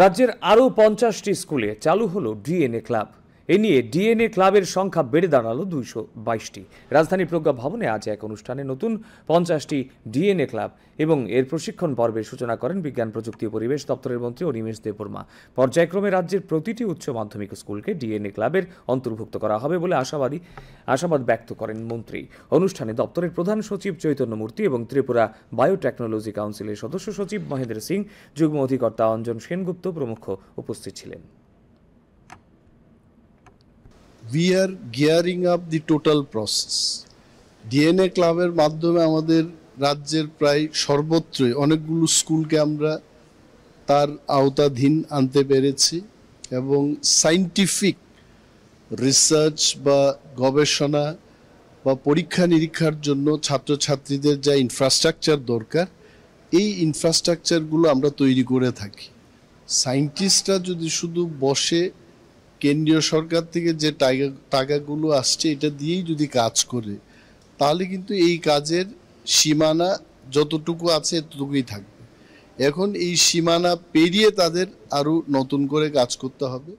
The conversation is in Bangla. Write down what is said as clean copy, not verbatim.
রাজ্যের আরও 50টি স্কুলে চালু হলো ডিএনএ ক্লাব। এ নিয়ে ডিএনএ ক্লাবের সংখ্যা বেড়ে দাঁড়ালো 222টি। রাজধানী প্রজ্ঞা ভবনে আজ এক অনুষ্ঠানে নতুন 50টি ডিএনএ ক্লাব এবং এর প্রশিক্ষণ পর্বের সূচনা করেন বিজ্ঞান প্রযুক্তি ও পরিবেশ দপ্তরের মন্ত্রী অনিমেষ দেববর্মা। পর্যায়ক্রমে রাজ্যের প্রতিটি উচ্চ মাধ্যমিক স্কুলকে ডিএনএ ক্লাবের অন্তর্ভুক্ত করা হবে বলে আশাবাদ ব্যক্ত করেন মন্ত্রী। অনুষ্ঠানে দপ্তরের প্রধান সচিব চৈতন্য মূর্তি এবং ত্রিপুরা বায়োটেকনোলজি কাউন্সিলের সদস্য সচিব মহেন্দ্র সিং, যুগ্ম অধিকর্তা অঞ্জন সেনগুপ্ত প্রমুখ উপস্থিত ছিলেন। We are gearing up the total process. DNA ক্লাবের মাধ্যমে আমাদের রাজ্যের প্রায় সর্বত্রই অনেকগুলো স্কুলকে আমরা তার আওতাধীন আনতে পেরেছি এবং সায়েন্টিফিক রিসার্চ বা গবেষণা বা পরীক্ষা নিরীক্ষার জন্য ছাত্রছাত্রীদের যা ইনফ্রাস্ট্রাকচার দরকার, এই ইনফ্রাস্ট্রাকচারগুলো আমরা তৈরি করে থাকি। সায়েন্টিস্টরা যদি শুধু বসে কেন্দ্রীয় সরকার থেকে যে টাকাগুলো আসছে এটা দিয়েই যদি কাজ করে, তাহলে কিন্তু এই কাজের সীমানা যতটুকু আছে এতটুকুই থাকবে। এখন এই সীমানা পেরিয়ে তাদের আরো নতুন করে কাজ করতে হবে।